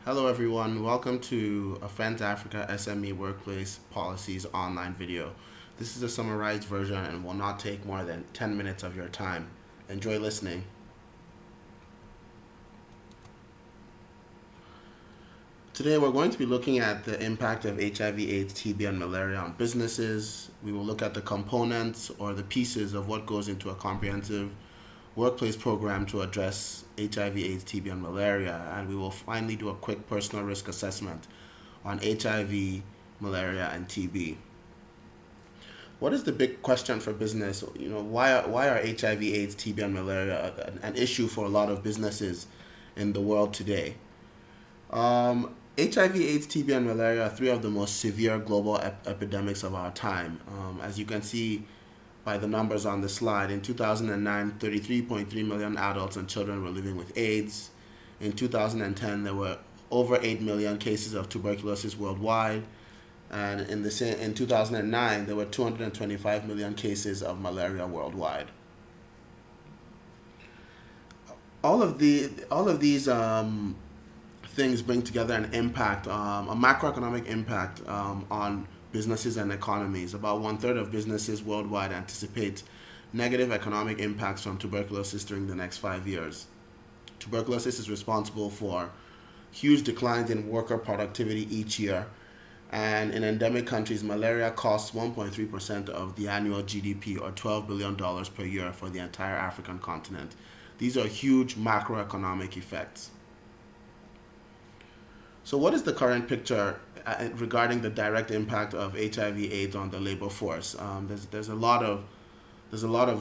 Hello everyone, welcome to a Friends Africa SME Workplace Policies online video. This is a summarized version and will not take more than 10 minutes of your time. Enjoy listening. Today we're going to be looking at the impact of HIV, AIDS, TB, and malaria on businesses. We will look at the components or the pieces of what goes into a comprehensive workplace program to address HIV, AIDS, TB, and malaria. And we will finally do a quick personal risk assessment on HIV, malaria, and TB. What is the big question for business? Why are HIV, AIDS, TB, and malaria an issue for a lot of businesses in the world today? HIV, AIDS, TB, and malaria are three of the most severe global epidemics of our time. As you can see by the numbers on the slide, in 2009, 33.3 million adults and children were living with AIDS. In 2010, there were over 8 million cases of tuberculosis worldwide. And in 2009, there were 225 million cases of malaria worldwide. All of these things bring together an impact, a macroeconomic impact on businesses and economies. About one-third of businesses worldwide anticipate negative economic impacts from tuberculosis during the next 5 years. Tuberculosis is responsible for huge declines in worker productivity each year, and in endemic countries, malaria costs 1.3% of the annual GDP, or $12 billion per year, for the entire African continent. These are huge macroeconomic effects. So what is the current picture regarding the direct impact of HIV/AIDS on the labor force? There's a lot of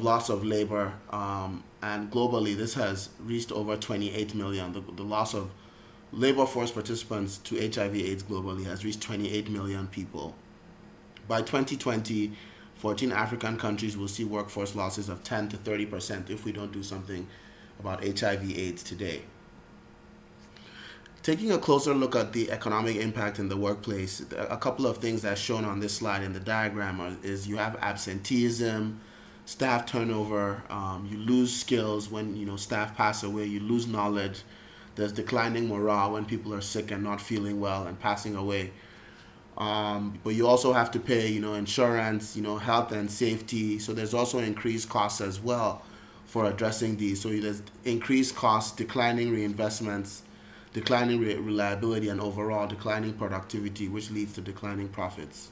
loss of labor, and globally this has reached over 28 million. The loss of labor force participants to HIV/AIDS globally has reached 28 million people. By 2020, 14 African countries will see workforce losses of 10 to 30% if we don't do something about HIV/AIDS today. Taking a closer look at the economic impact in the workplace, a couple of things that's shown on this slide in the diagram is you have absenteeism, staff turnover, you lose skills when staff pass away, you lose knowledge. There's declining morale when people are sick and not feeling well and passing away. But you also have to pay insurance, health and safety. So there's also increased costs as well for addressing these. So there's increased costs, declining reinvestments, declining reliability, and overall declining productivity, which leads to declining profits.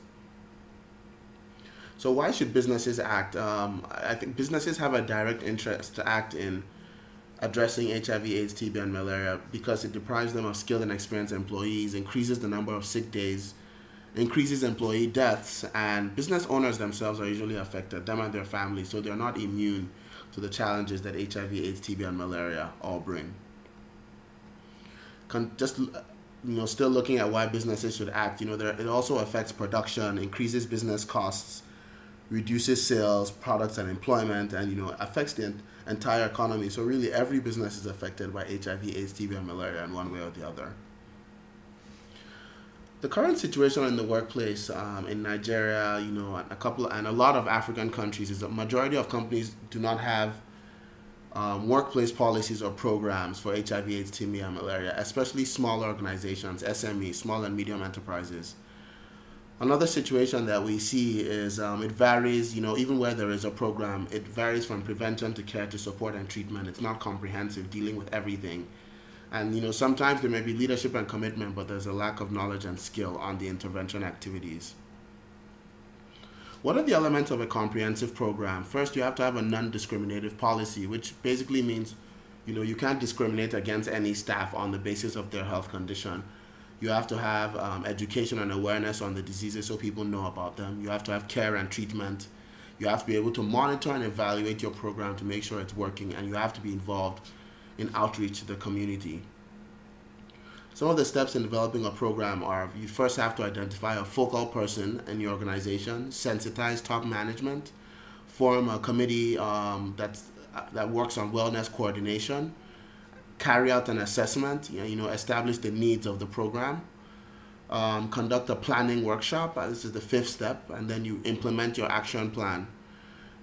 So why should businesses act? I think businesses have a direct interest to act in addressing HIV, AIDS, TB, and malaria because it deprives them of skilled and experienced employees, increases the number of sick days, increases employee deaths, and business owners themselves are usually affected, them and their families, so they're not immune to the challenges that HIV, AIDS, TB, and malaria all bring. Still looking at why businesses should act, it also affects production, increases business costs, reduces sales, products, and employment, and affects the entire economy. So really, every business is affected by HIV, AIDS, TB, and malaria in one way or the other. The current situation in the workplace in Nigeria, and a lot of African countries is a majority of companies do not have workplace policies or programs for HIV, AIDS, TB, and malaria, especially small organizations, SMEs, small and medium enterprises. Another situation that we see is it varies, even where there is a program, it varies from prevention to care to support and treatment. It's not comprehensive, dealing with everything. And sometimes there may be leadership and commitment, but there's a lack of knowledge and skill on the intervention activities. What are the elements of a comprehensive program? First, you have to have a non-discriminative policy, which basically means you can't discriminate against any staff on the basis of their health condition. You have to have education and awareness on the diseases so people know about them. You have to have care and treatment. You have to be able to monitor and evaluate your program to make sure it's working, and you have to be involved in outreach to the community. Some of the steps in developing a program are: you first have to identify a focal person in your organization, sensitize top management, form a committee that works on wellness coordination, carry out an assessment, establish the needs of the program, conduct a planning workshop. This is the fifth step, and then you implement your action plan.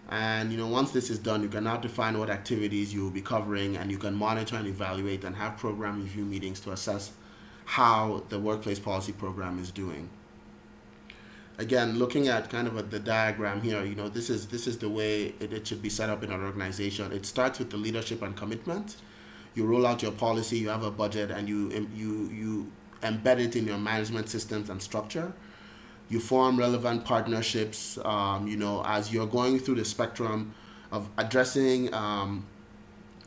And once this is done, you can now define what activities you will be covering, and you can monitor and evaluate and have program review meetings to assess how the workplace policy program is doing. Again, looking at kind of the diagram here, this is the way it should be set up in an organization. It starts with the leadership and commitment. You roll out your policy, you have a budget, and you embed it in your management systems and structure. You form relevant partnerships, as you're going through the spectrum of addressing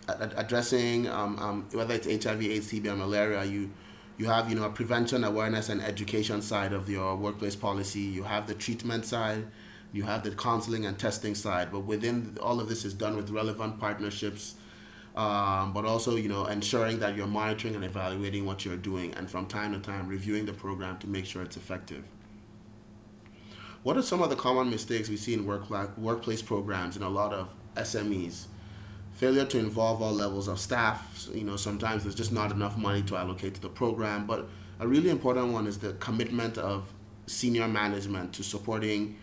whether it's HIV, AIDS, TB, and malaria. You have a prevention, awareness, and education side of your workplace policy. You have the treatment side. You have the counseling and testing side. But within all of this is done with relevant partnerships, but also ensuring that you're monitoring and evaluating what you're doing, and from time to time reviewing the program to make sure it's effective. What are some of the common mistakes we see in workplace programs in a lot of SMEs? Failure to involve all levels of staff. Sometimes there's just not enough money to allocate to the program. But a really important one is the commitment of senior management to supporting,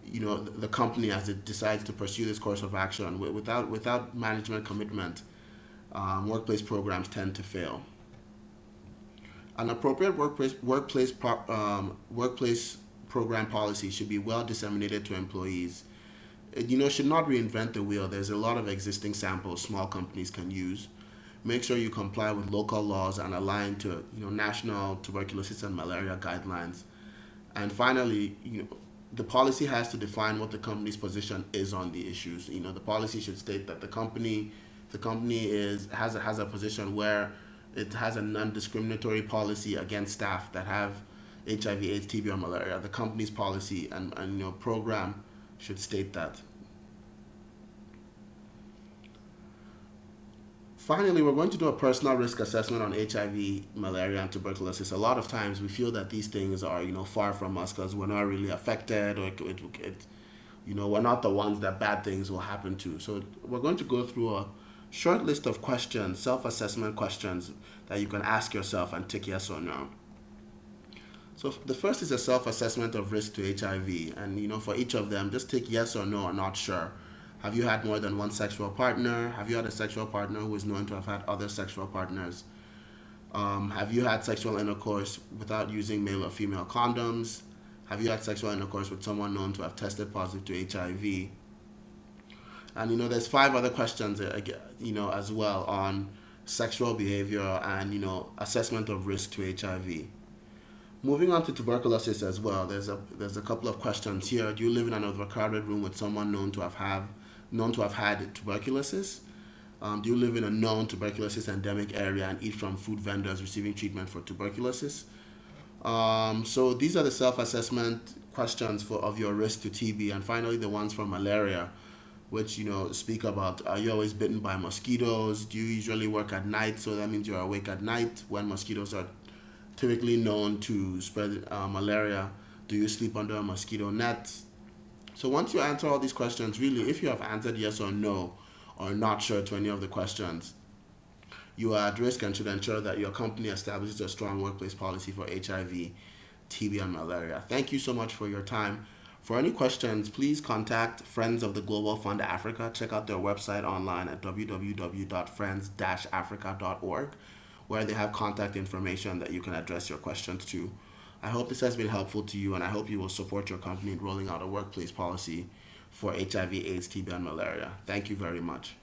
the company as it decides to pursue this course of action. Without management commitment, workplace programs tend to fail. An appropriate workplace program policy should be well disseminated to employees. It should not reinvent the wheel. There's a lot of existing samples small companies can use. Make sure you comply with local laws and align to national tuberculosis and malaria guidelines. And finally, the policy has to define what the company's position is on the issues. The policy should state that the company has a position where it has a non-discriminatory policy against staff that have HIV, AIDS, TB, or malaria. The company's policy and program should state that. Finally, we're going to do a personal risk assessment on HIV, malaria, and tuberculosis. A lot of times we feel that these things are far from us because we're not really affected, or we're not the ones that bad things will happen to. So we're going to go through a short list of questions, self-assessment questions that you can ask yourself and tick yes or no. So the first is a self-assessment of risk to HIV, and for each of them, just tick yes or no or not sure. Have you had more than one sexual partner? Have you had a sexual partner who is known to have had other sexual partners? Have you had sexual intercourse without using male or female condoms? Have you had sexual intercourse with someone known to have tested positive to HIV? And there's 5 other questions as well on sexual behavior and assessment of risk to HIV. Moving on to tuberculosis as well, there's a couple of questions here. Do you live in an overcrowded room with someone known to have had tuberculosis? Do you live in a known tuberculosis endemic area and eat from food vendors receiving treatment for tuberculosis? So these are the self-assessment questions of your risk to TB. And finally, the ones for malaria, which speak about, are you always bitten by mosquitoes? Do you usually work at night? So that means you're awake at night when mosquitoes are typically known to spread malaria. Do you sleep under a mosquito net? So once you answer all these questions, really, if you have answered yes or no or not sure to any of the questions, you are at risk and should ensure that your company establishes a strong workplace policy for HIV, TB, and malaria. Thank you so much for your time. For any questions, please contact Friends of the Global Fund Africa. Check out their website online at www.friends-africa.org, where they have contact information that you can address your questions to. I hope this has been helpful to you, and I hope you will support your company in rolling out a workplace policy for HIV, AIDS, TB, and malaria. Thank you very much.